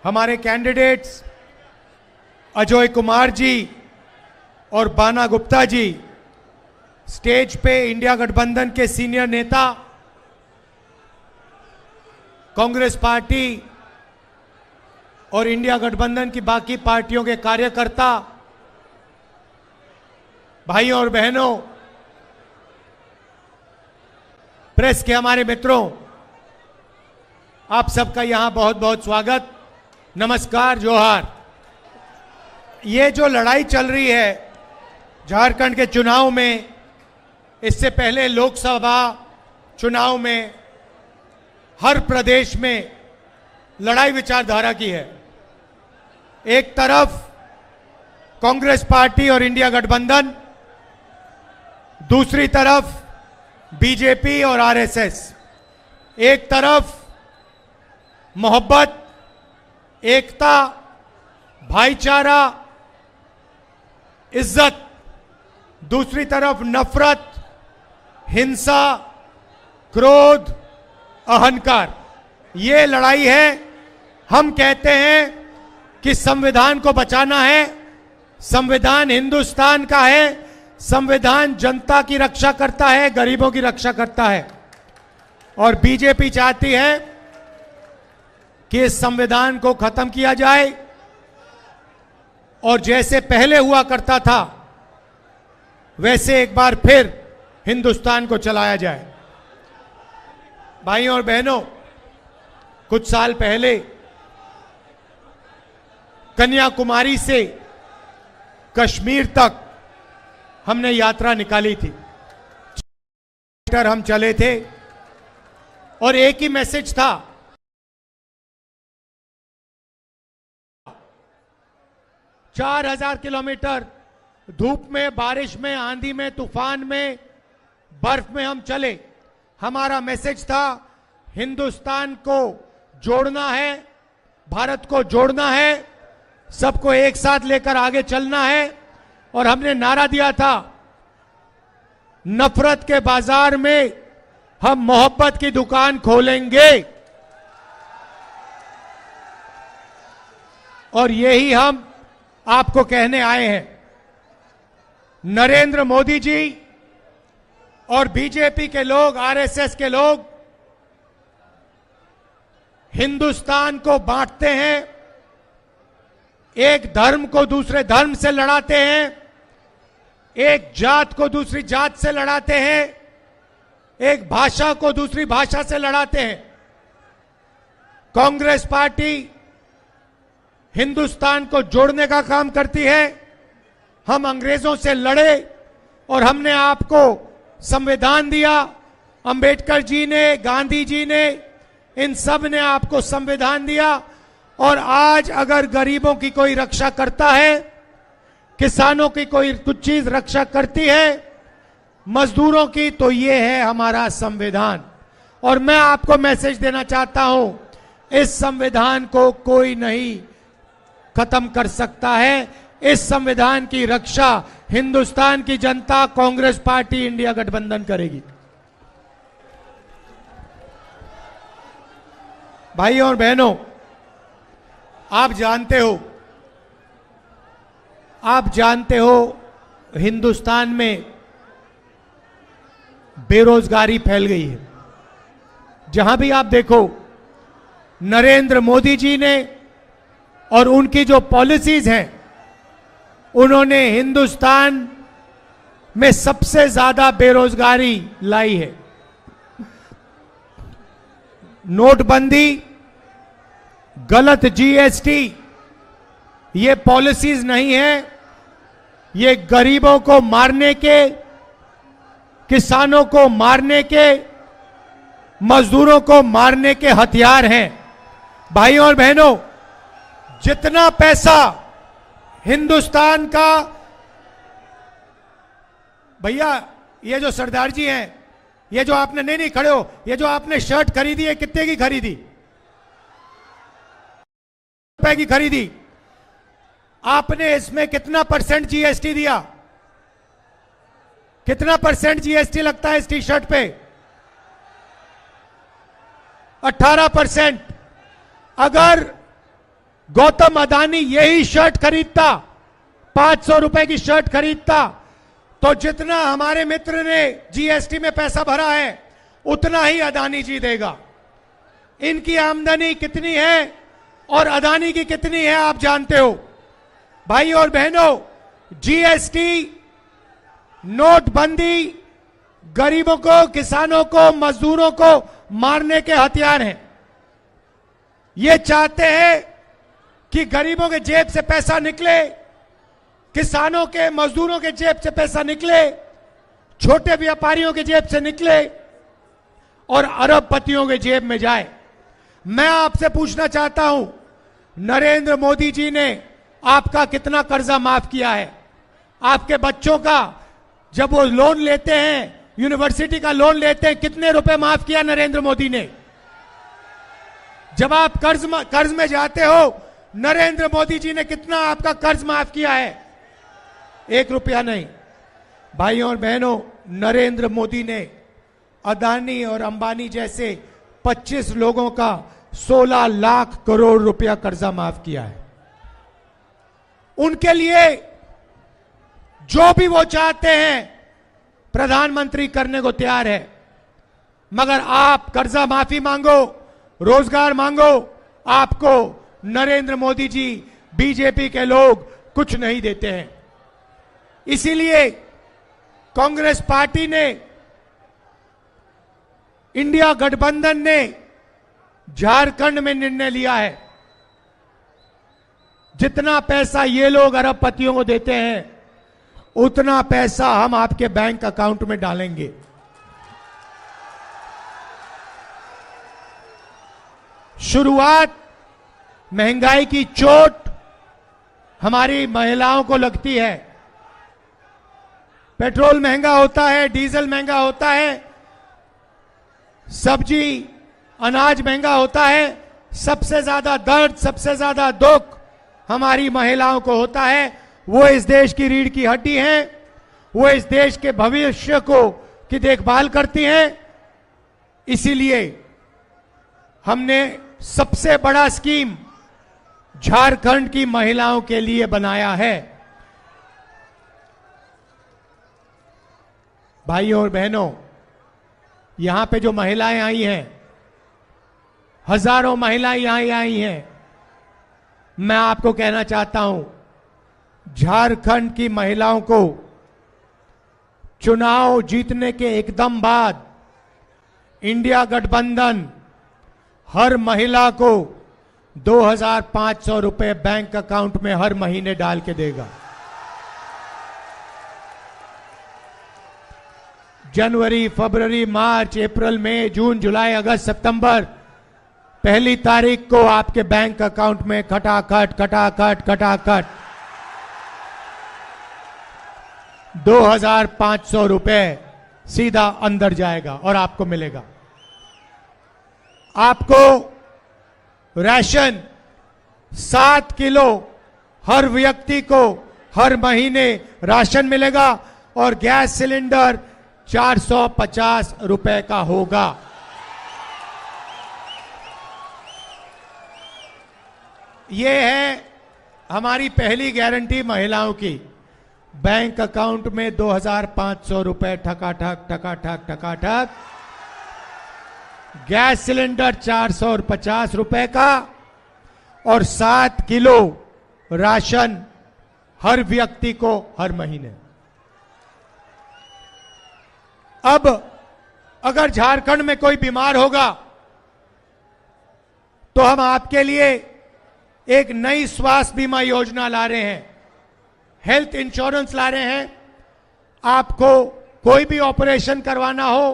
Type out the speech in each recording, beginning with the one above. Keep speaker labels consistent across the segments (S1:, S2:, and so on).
S1: हमारे कैंडिडेट्स अजय कुमार जी और बाना गुप्ता जी स्टेज पे इंडिया गठबंधन के सीनियर नेता, कांग्रेस पार्टी और इंडिया गठबंधन की बाकी पार्टियों के कार्यकर्ता, भाइयों और बहनों, प्रेस के हमारे मित्रों, आप सबका यहां बहुत बहुत स्वागत, नमस्कार, जोहार। ये जो लड़ाई चल रही है झारखंड के चुनाव में, इससे पहले लोकसभा चुनाव में हर प्रदेश में लड़ाई विचारधारा की है। एक तरफ कांग्रेस पार्टी और इंडिया गठबंधन, दूसरी तरफ बीजेपी और आरएसएस। एक तरफ मोहब्बत, एकता, भाईचारा, इज्जत, दूसरी तरफ नफरत, हिंसा, क्रोध, अहंकार। ये लड़ाई है। हम कहते हैं कि संविधान को बचाना है। संविधान हिंदुस्तान का है। संविधान जनता की रक्षा करता है, गरीबों की रक्षा करता है। और बीजेपी चाहती है कि इस संविधान को खत्म किया जाए और जैसे पहले हुआ करता था वैसे एक बार फिर हिंदुस्तान को चलाया जाए। भाइयों और बहनों, कुछ साल पहले कन्याकुमारी से कश्मीर तक हमने यात्रा निकाली थी। हम चले थे और एक ही मैसेज था, 4000 किलोमीटर धूप में, बारिश में, आंधी में, तूफान में, बर्फ में हम चले। हमारा मैसेज था, हिंदुस्तान को जोड़ना है, भारत को जोड़ना है, सबको एक साथ लेकर आगे चलना है। और हमने नारा दिया था, नफरत के बाजार में हम मोहब्बत की दुकान खोलेंगे। और यही हम आपको कहने आए हैं। नरेंद्र मोदी जी और बीजेपी के लोग, आरएसएस के लोग हिंदुस्तान को बांटते हैं, एक धर्म को दूसरे धर्म से लड़ाते हैं, एक जात को दूसरी जात से लड़ाते हैं, एक भाषा को दूसरी भाषा से लड़ाते हैं। कांग्रेस पार्टी हिंदुस्तान को जोड़ने का काम करती है। हम अंग्रेजों से लड़े और हमने आपको संविधान दिया। अंबेडकर जी ने, गांधी जी ने, इन सब ने आपको संविधान दिया। और आज अगर गरीबों की कोई रक्षा करता है, किसानों की कोई कुछ चीज रक्षा करती है, मजदूरों की, तो ये है हमारा संविधान। और मैं आपको मैसेज देना चाहता हूं, इस संविधान को कोई नहीं खत्म कर सकता है। इस संविधान की रक्षा हिंदुस्तान की जनता, कांग्रेस पार्टी, इंडिया गठबंधन करेगी। भाइयों और बहनों, आप जानते हो हिंदुस्तान में बेरोजगारी फैल गई है। जहां भी आप देखो, नरेंद्र मोदी जी ने और उनकी जो पॉलिसीज हैं, उन्होंने हिंदुस्तान में सबसे ज्यादा बेरोजगारी लाई है। नोटबंदी, गलत जीएसटी, ये पॉलिसीज नहीं है, ये गरीबों को मारने के, किसानों को मारने के, मजदूरों को मारने के हथियार हैं। भाइयों और बहनों, जितना पैसा हिंदुस्तान का, भैया ये जो सरदार जी हैं, ये जो आपने, नहीं खड़े हो, ये जो आपने शर्ट खरीदी है, कितने की खरीदी? रुपए की खरीदी। आपने इसमें कितना परसेंट जीएसटी दिया? कितना परसेंट जीएसटी लगता है इस टी शर्ट पे? 18%। अगर गौतम अदानी यही शर्ट खरीदता, 500 रुपए की शर्ट खरीदता, तो जितना हमारे मित्र ने जीएसटी में पैसा भरा है उतना ही अदानी जी देगा। इनकी आमदनी कितनी है और अदानी की कितनी है आप जानते हो। भाई और बहनों, जीएसटी, नोटबंदी गरीबों को, किसानों को, मजदूरों को मारने के हथियार हैं। ये चाहते हैं कि गरीबों के जेब से पैसा निकले, किसानों के, मजदूरों के जेब से पैसा निकले, छोटे व्यापारियों के जेब से निकले और अरबपतियों के जेब में जाए। मैं आपसे पूछना चाहता हूं, नरेंद्र मोदी जी ने आपका कितना कर्जा माफ किया है? आपके बच्चों का जब वो लोन लेते हैं, यूनिवर्सिटी का लोन लेते हैं, कितने रुपए माफ किया नरेंद्र मोदी ने? जब आप कर्ज में जाते हो, नरेंद्र मोदी जी ने कितना आपका कर्ज माफ किया है? 1 रुपया नहीं। भाइयों और बहनों, नरेंद्र मोदी ने अदानी और अंबानी जैसे 25 लोगों का 16 लाख करोड़ रुपया कर्जा माफ किया है। उनके लिए जो भी वो चाहते हैं प्रधानमंत्री करने को तैयार है। मगर आप कर्जा माफी मांगो, रोजगार मांगो, आपको नरेंद्र मोदी जी, बीजेपी के लोग कुछ नहीं देते हैं। इसीलिए कांग्रेस पार्टी ने, इंडिया गठबंधन ने झारखंड में निर्णय लिया है, जितना पैसा ये लोग अरबपतियों को देते हैं उतना पैसा हम आपके बैंक अकाउंट में डालेंगे। शुरुआत महंगाई की चोट हमारी महिलाओं को लगती है। पेट्रोल महंगा होता है, डीजल महंगा होता है, सब्जी अनाज महंगा होता है। सबसे ज्यादा दर्द, सबसे ज्यादा दुख हमारी महिलाओं को होता है। वो इस देश की रीढ़ की हड्डी हैं, वो इस देश के भविष्य को की देखभाल करती हैं। इसीलिए हमने सबसे बड़ा स्कीम झारखंड की महिलाओं के लिए बनाया है। भाइयों और बहनों, यहां पे जो महिलाएं आई हैं, हजारों महिलाएं यहां आई हैं, मैं आपको कहना चाहता हूं, झारखंड की महिलाओं को चुनाव जीतने के एकदम बाद इंडिया गठबंधन हर महिला को 2,500 रुपए बैंक अकाउंट में हर महीने डाल के देगा। जनवरी, फरवरी, मार्च, अप्रैल, मई, जून, जुलाई, अगस्त, सितंबर, 1 तारीख को आपके बैंक अकाउंट में खटाखट खटाखट खटाखट 2,500 रुपए सीधा अंदर जाएगा और आपको मिलेगा। आपको राशन 7 किलो हर व्यक्ति को हर महीने राशन मिलेगा और गैस सिलेंडर 450 रुपए का होगा। ये है हमारी पहली गारंटी महिलाओं की। बैंक अकाउंट में 2,500 रुपए ठकाठक ठकाठक ठकाठक, गैस सिलेंडर 450 रुपए का और 7 किलो राशन हर व्यक्ति को हर महीने। अब अगर झारखंड में कोई बीमार होगा तो हम आपके लिए एक नई स्वास्थ्य बीमा योजना ला रहे हैं, हेल्थ इंश्योरेंस ला रहे हैं। आपको कोई भी ऑपरेशन करवाना हो,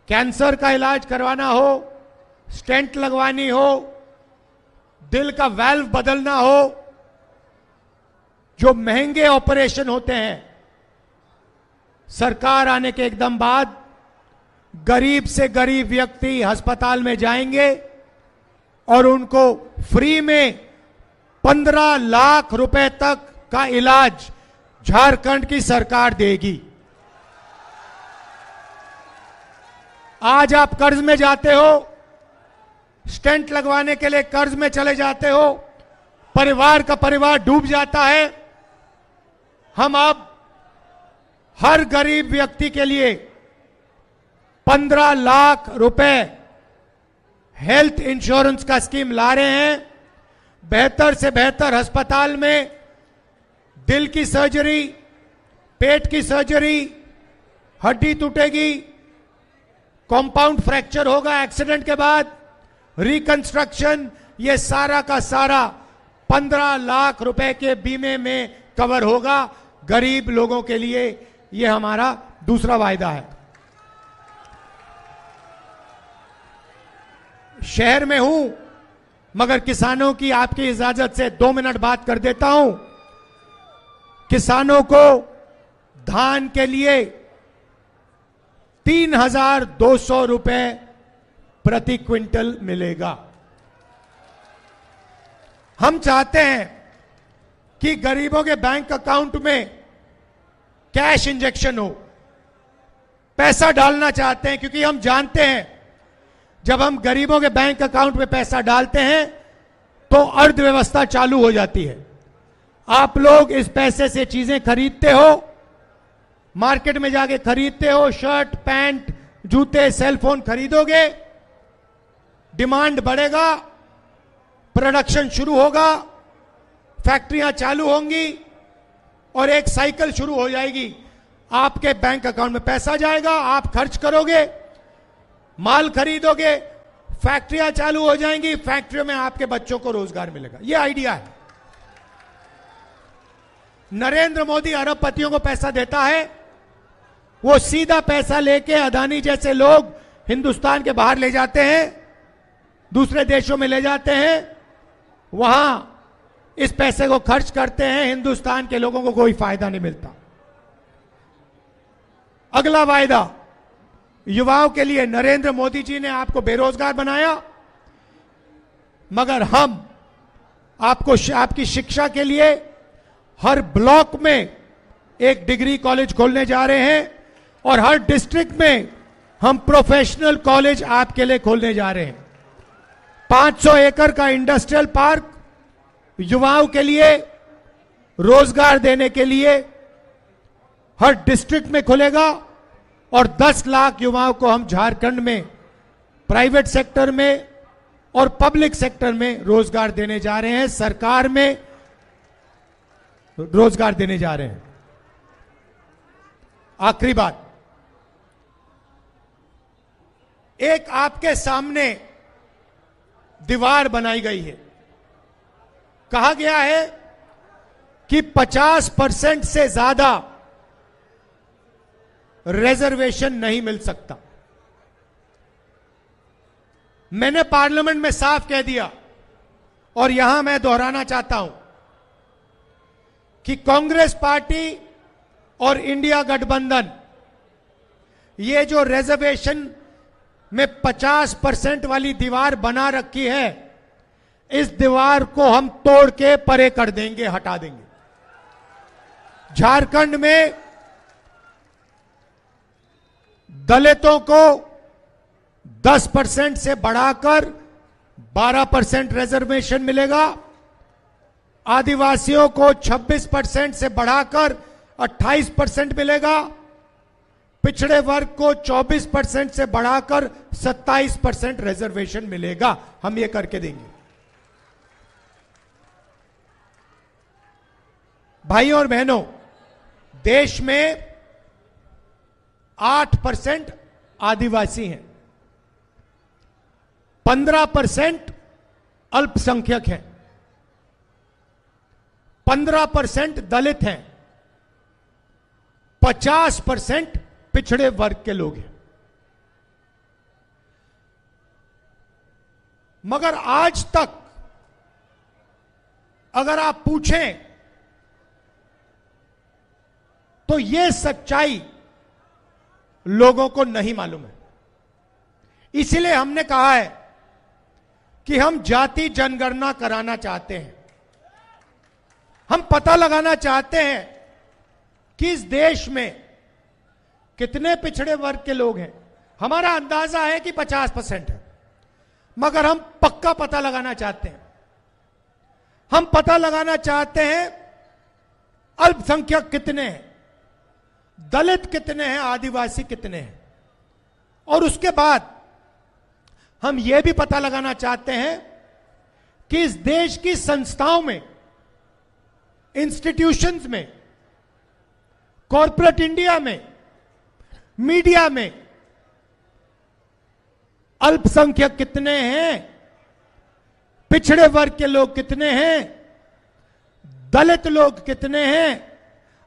S1: कैंसर का इलाज करवाना हो, स्टेंट लगवानी हो, दिल का वाल्व बदलना हो, जो महंगे ऑपरेशन होते हैं, सरकार आने के एकदम बाद गरीब से गरीब व्यक्ति अस्पताल में जाएंगे और उनको फ्री में 15 लाख रुपए तक का इलाज झारखंड की सरकार देगी। आज आप कर्ज में जाते हो, स्टेंट लगवाने के लिए कर्ज में चले जाते हो, परिवार का परिवार डूब जाता है। हम अब हर गरीब व्यक्ति के लिए 15 लाख रुपए हेल्थ इंश्योरेंस का स्कीम ला रहे हैं। बेहतर से बेहतर अस्पताल में दिल की सर्जरी, पेट की सर्जरी, हड्डी टूटेगी, कंपाउंड फ्रैक्चर होगा एक्सीडेंट के बाद, रिकंस्ट्रक्शन, ये सारा का सारा 15 लाख रुपए के बीमे में कवर होगा गरीब लोगों के लिए। ये हमारा दूसरा वायदा है। शहर में हूं, मगर किसानों की आपकी इजाजत से 2 मिनट बात कर देता हूं। किसानों को धान के लिए 3,200 रुपए प्रति क्विंटल मिलेगा। हम चाहते हैं कि गरीबों के बैंक अकाउंट में कैश इंजेक्शन हो, पैसा डालना चाहते हैं, क्योंकि हम जानते हैं जब हम गरीबों के बैंक अकाउंट में पैसा डालते हैं तो अर्थव्यवस्था चालू हो जाती है। आप लोग इस पैसे से चीजें खरीदते हो, मार्केट में जाके खरीदते हो, शर्ट, पैंट, जूते, सेलफोन खरीदोगे, डिमांड बढ़ेगा, प्रोडक्शन शुरू होगा, फैक्ट्रियां चालू होंगी और एक साइकिल शुरू हो जाएगी। आपके बैंक अकाउंट में पैसा जाएगा, आप खर्च करोगे, माल खरीदोगे, फैक्ट्रियां चालू हो जाएंगी, फैक्ट्रियों में आपके बच्चों को रोजगार मिलेगा। यह आइडिया है। नरेंद्र मोदी अरबपतियों को पैसा देता है, वो सीधा पैसा लेके अदानी जैसे लोग हिंदुस्तान के बाहर ले जाते हैं, दूसरे देशों में ले जाते हैं, वहां इस पैसे को खर्च करते हैं, हिंदुस्तान के लोगों को कोई फायदा नहीं मिलता। अगला वायदा युवाओं के लिए, नरेंद्र मोदी जी ने आपको बेरोजगार बनाया, मगर हम आपको आपकी शिक्षा के लिए हर ब्लॉक में एक डिग्री कॉलेज खोलने जा रहे हैं और हर डिस्ट्रिक्ट में हम प्रोफेशनल कॉलेज आपके लिए खोलने जा रहे हैं। 500 एकड़ का इंडस्ट्रियल पार्क युवाओं के लिए रोजगार देने के लिए हर डिस्ट्रिक्ट में खुलेगा और 10 लाख युवाओं को हम झारखंड में प्राइवेट सेक्टर में और पब्लिक सेक्टर में रोजगार देने जा रहे हैं, सरकार में रोजगार देने जा रहे हैं। आखिरी बात, एक आपके सामने दीवार बनाई गई है। कहा गया है कि 50% से ज्यादा रिजर्वेशन नहीं मिल सकता। मैंने पार्लियामेंट में साफ कह दिया और यहां मैं दोहराना चाहता हूं कि कांग्रेस पार्टी और इंडिया गठबंधन ये जो रिजर्वेशन में 50% वाली दीवार बना रखी है, इस दीवार को हम तोड़ के परे कर देंगे, हटा देंगे। झारखंड में दलितों को 10% से बढ़ाकर 12% रिजर्वेशन मिलेगा, आदिवासियों को 26% से बढ़ाकर 28% मिलेगा, पिछड़े वर्ग को 24% से बढ़ाकर 27% रिजर्वेशन मिलेगा। हम ये करके देंगे। भाइयों और बहनों, देश में 8% आदिवासी हैं, 15% अल्पसंख्यक हैं, 15% दलित हैं, 50% पिछड़े वर्ग के लोग हैं। मगर आज तक अगर आप पूछें तो यह सच्चाई लोगों को नहीं मालूम है। इसीलिए हमने कहा है कि हम जाति जनगणना कराना चाहते हैं। हम पता लगाना चाहते हैं कि इस देश में कितने पिछड़े वर्ग के लोग हैं। हमारा अंदाजा है कि 50% है, मगर हम पक्का पता लगाना चाहते हैं। हम पता लगाना चाहते हैं अल्पसंख्यक कितने हैं, दलित कितने हैं, आदिवासी कितने हैं, और उसके बाद हम यह भी पता लगाना चाहते हैं कि इस देश की संस्थाओं में, इंस्टीट्यूशंस में, कॉरपोरेट इंडिया में, मीडिया में अल्पसंख्यक कितने हैं, पिछड़े वर्ग के लोग कितने हैं, दलित लोग कितने हैं,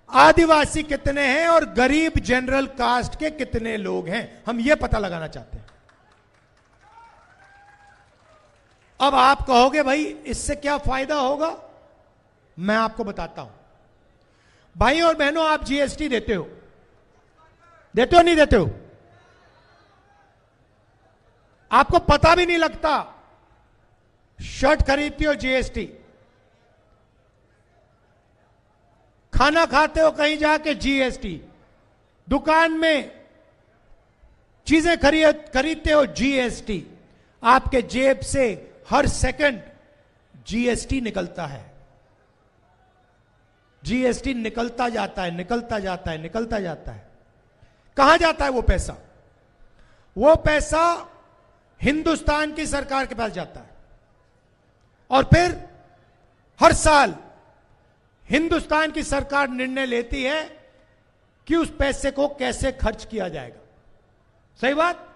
S1: आदिवासी कितने हैं और गरीब जनरल कास्ट के कितने लोग हैं, हम यह पता लगाना चाहते हैं। अब आप कहोगे भाई इससे क्या फायदा होगा, मैं आपको बताता हूं। भाई और बहनों, आप जीएसटी देते हो नहीं देते हो? आपको पता भी नहीं लगता। शर्ट खरीदते हो जीएसटी, खाना खाते हो कहीं जाके जीएसटी, दुकान में चीजें खरीदते हो जीएसटी, आपके जेब से हर सेकंड जीएसटी निकलता है। जीएसटी निकलता जाता है, निकलता जाता है, निकलता जाता है। कहां जाता है वो पैसा? वो पैसा हिंदुस्तान की सरकार के पास जाता है और फिर हर साल हिंदुस्तान की सरकार निर्णय लेती है कि उस पैसे को कैसे खर्च किया जाएगा। सही बात?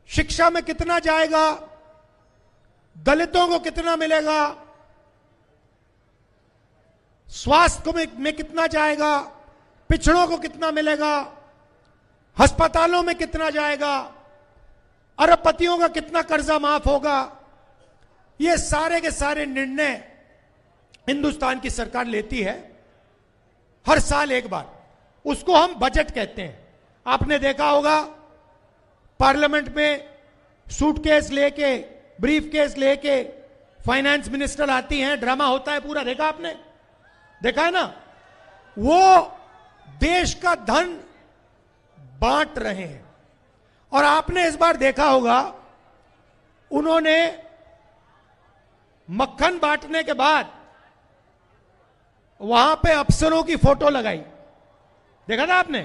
S1: शिक्षा में कितना जाएगा, दलितों को कितना मिलेगा, स्वास्थ्य में कितना जाएगा, पिछड़ों को कितना मिलेगा, अस्पतालों में कितना जाएगा, अरबपतियों का कितना कर्जा माफ होगा, ये सारे के सारे निर्णय हिंदुस्तान की सरकार लेती है हर साल एक बार। उसको हम बजट कहते हैं। आपने देखा होगा पार्लियामेंट में सूटकेस लेके, ब्रीफ केस लेके फाइनेंस मिनिस्टर आती हैं, ड्रामा होता है पूरा, देखा आपने? देखा है ना? वो देश का धन बांट रहे हैं। और आपने इस बार देखा होगा उन्होंने मक्खन बांटने के बाद वहां पे अफसरों की फोटो लगाई। देखा ना आपने?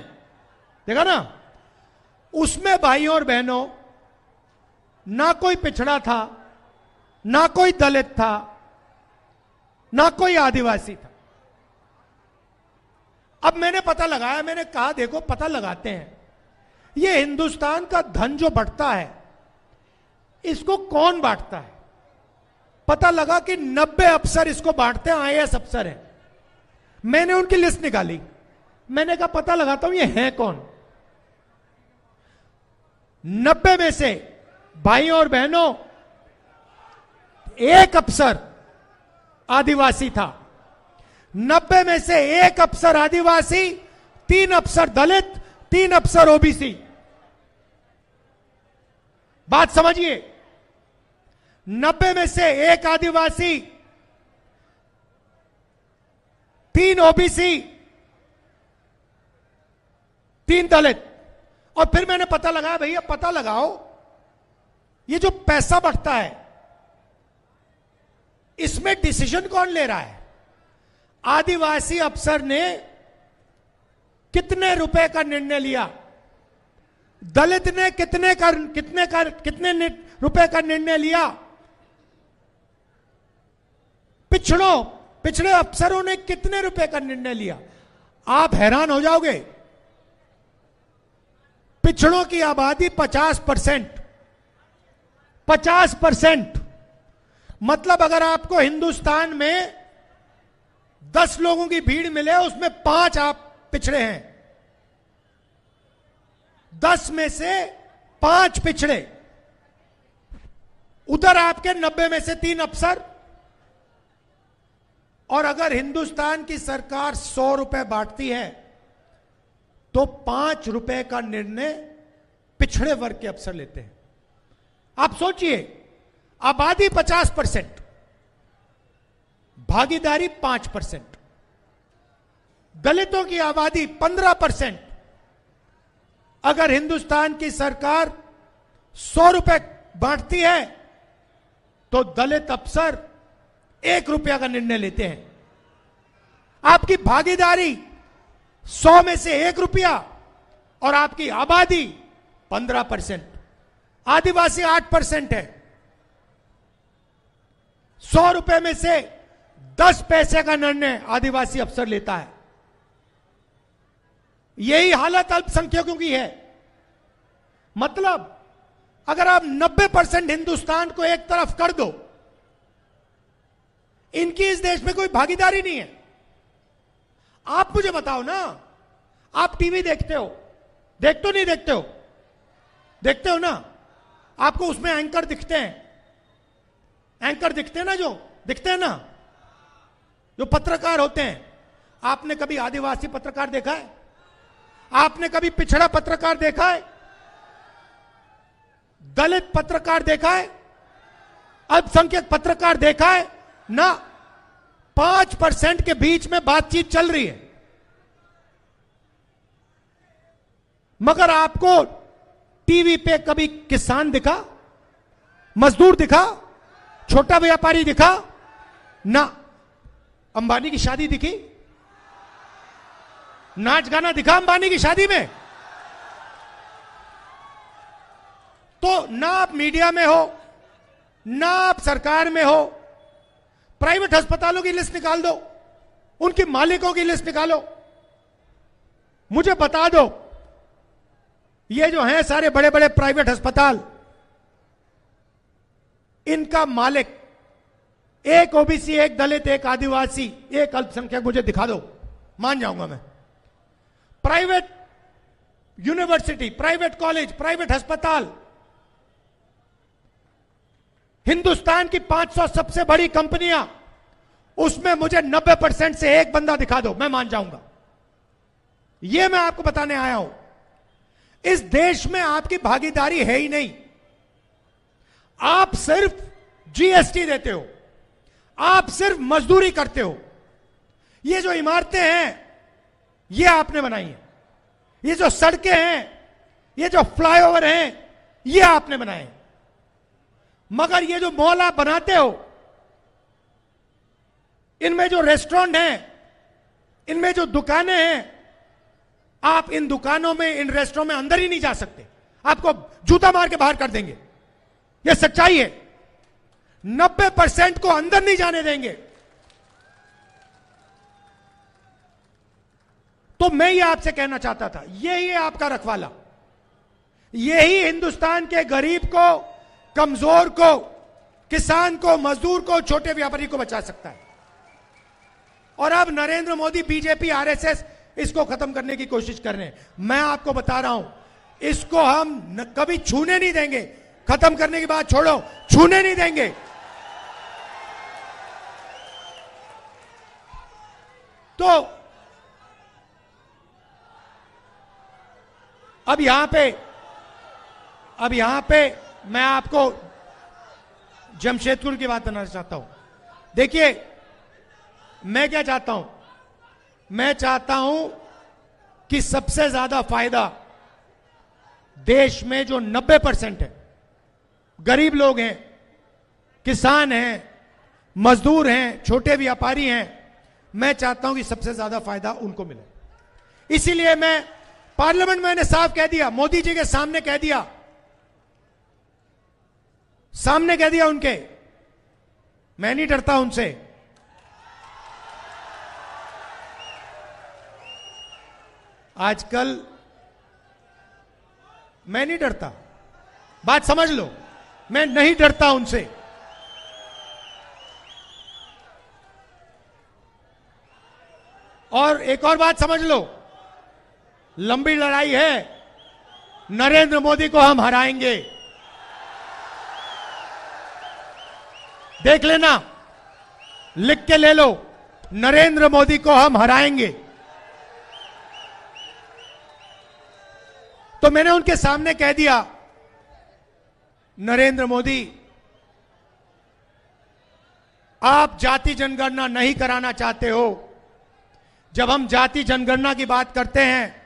S1: देखा ना? उसमें भाइयों और बहनों ना कोई पिछड़ा था, ना कोई दलित था, ना कोई आदिवासी था। अब मैंने पता लगाया, मैंने कहा देखो पता लगाते हैं ये हिंदुस्तान का धन जो बढ़ता है इसको कौन बांटता है। पता लगा कि 90 अफसर इसको बांटते हैं, आईएएस अफसर हैं। मैंने उनकी लिस्ट निकाली, मैंने कहा पता लगाता हूं ये हैं कौन। 90 में से भाइयों और बहनों एक अफसर आदिवासी था, 90 में से एक अफसर आदिवासी, 3 अफसर दलित, 3 अफसर ओबीसी। बात समझिए, 90 में से एक आदिवासी, 3 ओबीसी, 3 दलित। और फिर मैंने पता लगाया, भैया पता लगाओ ये जो पैसा बढ़ता है इसमें डिसीजन कौन ले रहा है। आदिवासी अफसर ने कितने रुपए का निर्णय लिया, दलित ने कितने रुपए का निर्णय लिया, पिछड़े अफसरों ने कितने रुपए का निर्णय लिया। आप हैरान हो जाओगे। पिछड़ों की आबादी 50%। मतलब अगर आपको हिंदुस्तान में 10 लोगों की भीड़ मिले, उसमें 5 आप पिछड़े हैं, 10 में से 5 पिछड़े। उधर आपके 90 में से 3 अफसर। और अगर हिंदुस्तान की सरकार 100 रुपए बांटती है तो 5 रुपए का निर्णय पिछड़े वर्ग के अफसर लेते हैं। आप सोचिए, आबादी 50%, भागीदारी 5%, दलितों की आबादी 15%। अगर हिंदुस्तान की सरकार 100 रुपए बांटती है तो दलित अफसर 1 रुपया का निर्णय लेते हैं। आपकी भागीदारी 100 में से 1 रुपया और आपकी आबादी 15%, आदिवासी 8% है। 100 रुपए में से 10 पैसे का निर्णय आदिवासी अफसर लेता है। यही हालत अल्पसंख्यकों की है। मतलब अगर आप 90% हिंदुस्तान को एक तरफ कर दो, इनकी इस देश में कोई भागीदारी नहीं है। आप मुझे बताओ ना, आप टीवी देखते हो, देखते हो नहीं देखते हो? देखते हो ना? आपको उसमें एंकर दिखते हैं, एंकर दिखते हैं ना, जो दिखते हैं ना, जो पत्रकार होते हैं। आपने कभी आदिवासी पत्रकार देखा है? आपने कभी पिछड़ा पत्रकार देखा है? दलित पत्रकार देखा है? अल्पसंख्यक पत्रकार देखा है? ना। 5% के बीच में बातचीत चल रही है। मगर आपको टीवी पे कभी किसान दिखा, मजदूर दिखा, छोटा व्यापारी दिखा? ना। अंबानी की शादी दिखी? नाच गाना दिखा अंबानी की शादी में? तो ना आप मीडिया में हो, ना आप सरकार में हो। प्राइवेट अस्पतालों की लिस्ट निकाल दो, उनके मालिकों की लिस्ट निकालो, मुझे बता दो। ये जो हैं सारे बड़े बड़े प्राइवेट अस्पताल, इनका मालिक एक ओबीसी, एक दलित, एक आदिवासी, एक अल्पसंख्यक मुझे दिखा दो, मान जाऊंगा मैं। Private university, private college, private अस्पताल, हिंदुस्तान की 500 सबसे बड़ी कंपनियां, उसमें मुझे 90% से एक बंदा दिखा दो, मैं मान जाऊंगा। यह मैं आपको बताने आया हूं। इस देश में आपकी भागीदारी है ही नहीं। आप सिर्फ जीएसटी देते हो, आप सिर्फ मजदूरी करते हो। ये जो इमारतें हैं, ये आपने बनाई हैं। ये जो सड़कें हैं, ये जो फ्लाईओवर हैं, ये आपने बनाए हैं। मगर ये जो मॉल आप बनाते हो, इनमें जो रेस्टोरेंट हैं, इनमें जो दुकानें हैं, आप इन दुकानों में, इन रेस्टोरेंट में अंदर ही नहीं जा सकते। आपको जूता मार के बाहर कर देंगे। यह सच्चाई है। 90% को अंदर नहीं जाने देंगे। तो मैं ये आपसे कहना चाहता था, यही है आपका रखवाला। यही हिंदुस्तान के गरीब को, कमजोर को, किसान को, मजदूर को, छोटे व्यापारी को बचा सकता है। और अब नरेंद्र मोदी, बीजेपी, आरएसएस इसको खत्म करने की कोशिश कर रहे हैं। मैं आपको बता रहा हूं, इसको हम कभी छूने नहीं देंगे। खत्म करने की बात छोड़ो, छूने नहीं देंगे। तो अब यहां पे मैं आपको जमशेदपुर की बात बनाना चाहता हूं। देखिए, मैं क्या चाहता हूं? मैं चाहता हूं कि सबसे ज्यादा फायदा देश में जो 90% है, गरीब लोग हैं, किसान हैं, मजदूर हैं, छोटे व्यापारी हैं, मैं चाहता हूं कि सबसे ज्यादा फायदा उनको मिले। इसीलिए मैं पार्लियामेंट में मैंने साफ कह दिया, मोदी जी के सामने कह दिया, सामने कह दिया उनके, मैं नहीं डरता उनसे। आजकल मैं नहीं डरता, बात समझ लो, मैं नहीं डरता उनसे। और एक और बात समझ लो, लंबी लड़ाई है, नरेंद्र मोदी को हम हराएंगे। देख लेना, लिख के ले लो, नरेंद्र मोदी को हम हराएंगे। तो मैंने उनके सामने कह दिया, नरेंद्र मोदी, आप जाति जनगणना नहीं कराना चाहते हो। जब हम जाति जनगणना की बात करते हैं,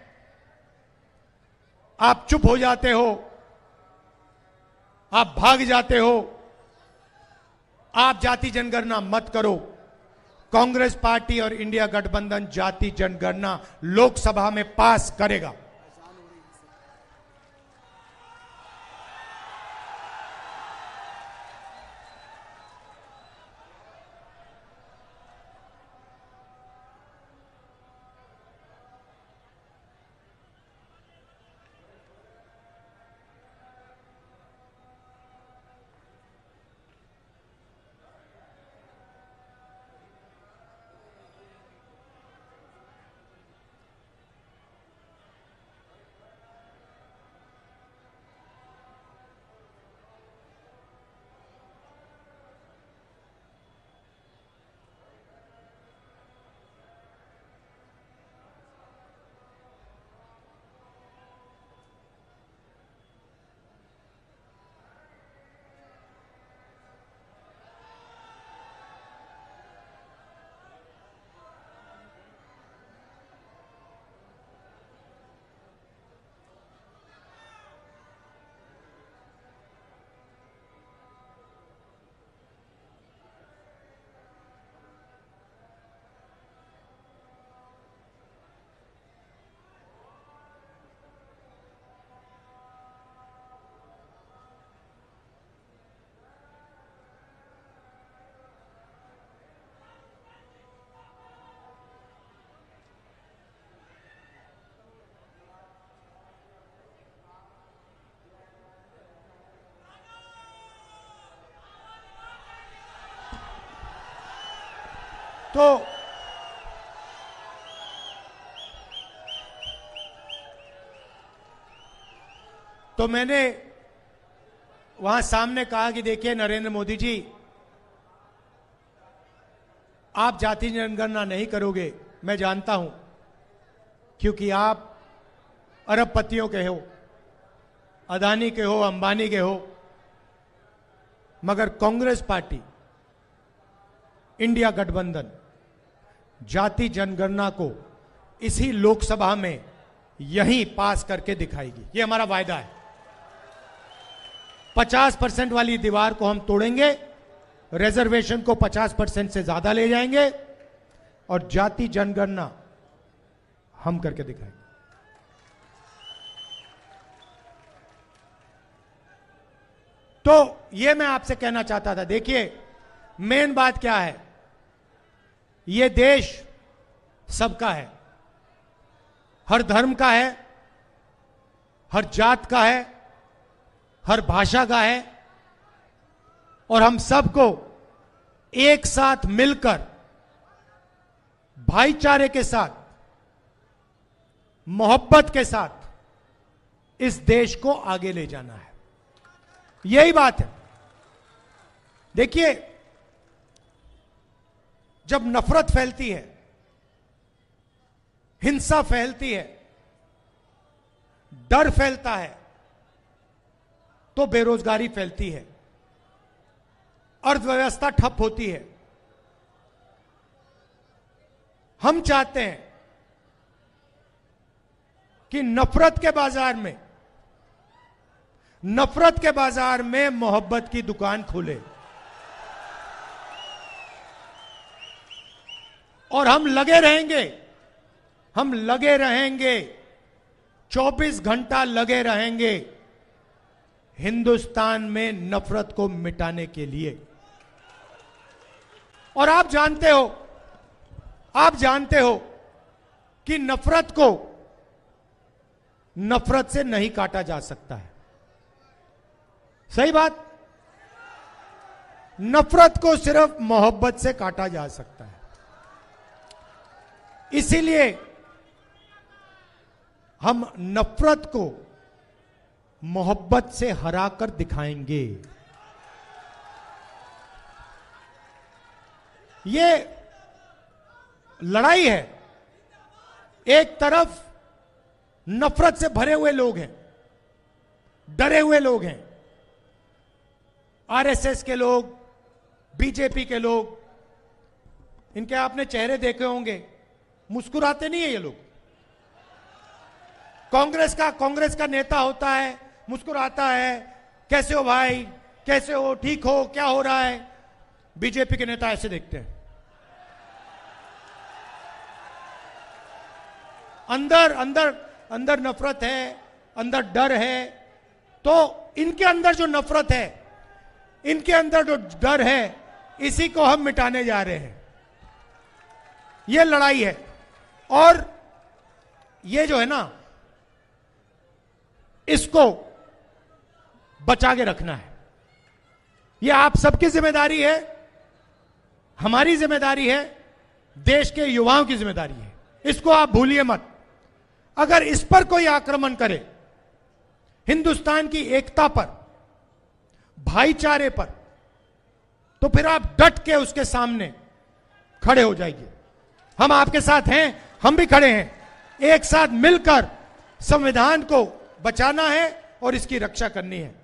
S1: आप चुप हो जाते हो, आप भाग जाते हो। आप जाति जनगणना मत करो। कांग्रेस पार्टी और इंडिया गठबंधन जाति जनगणना लोकसभा में पास करेगा। तो मैंने वहां सामने कहा कि देखिए नरेंद्र मोदी जी, आप जाति जनगणना नहीं करोगे, मैं जानता हूं, क्योंकि आप अरबपतियों के हो, अदानी के हो, अंबानी के हो। मगर कांग्रेस पार्टी, इंडिया गठबंधन जाति जनगणना को इसी लोकसभा में यहीं पास करके दिखाएगी। ये हमारा वायदा है। 50% वाली दीवार को हम तोड़ेंगे, रिजर्वेशन को 50% से ज्यादा ले जाएंगे और जाति जनगणना हम करके दिखाएंगे। तो ये मैं आपसे कहना चाहता था। देखिए, मेन बात क्या है, ये देश सबका है, हर धर्म का है, हर जात का है, हर भाषा का है, और हम सबको एक साथ मिलकर भाईचारे के साथ, मोहब्बत के साथ इस देश को आगे ले जाना है। यही बात है। देखिए, जब नफरत फैलती है, हिंसा फैलती है, डर फैलता है, तो बेरोजगारी फैलती है, अर्थव्यवस्था ठप होती है। हम चाहते हैं कि नफरत के बाजार में मोहब्बत की दुकान खुले, और हम लगे रहेंगे 24 घंटा लगे रहेंगे हिंदुस्तान में नफरत को मिटाने के लिए। और आप जानते हो कि नफरत को नफरत से नहीं काटा जा सकता है। सही बात। नफरत को सिर्फ मोहब्बत से काटा जा सकता है। इसीलिए हम नफरत को मोहब्बत से हराकर दिखाएंगे। ये लड़ाई है। एक तरफ नफरत से भरे हुए लोग हैं, डरे हुए लोग हैं, आरएसएस के लोग, बीजेपी के लोग। इनके आपने चेहरे देखे होंगे, मुस्कुराते नहीं है ये लोग। कांग्रेस का नेता होता है, मुस्कुराता है, कैसे हो भाई, कैसे हो, ठीक हो, क्या हो रहा है। बीजेपी के नेता ऐसे देखते हैं। अंदर अंदर अंदर नफरत है, अंदर डर है। तो इनके अंदर जो नफरत है, इनके अंदर जो डर है, इसी को हम मिटाने जा रहे हैं। यह लड़ाई है। और ये जो है ना, इसको बचा के रखना है। यह आप सबकी जिम्मेदारी है, हमारी जिम्मेदारी है, देश के युवाओं की जिम्मेदारी है। इसको आप भूलिए मत। अगर इस पर कोई आक्रमण करे, हिंदुस्तान की एकता पर, भाईचारे पर, तो फिर आप डट के उसके सामने खड़े हो जाइए। हम आपके साथ हैं, हम भी खड़े हैं। एक साथ मिलकर संविधान को बचाना है और इसकी रक्षा करनी है।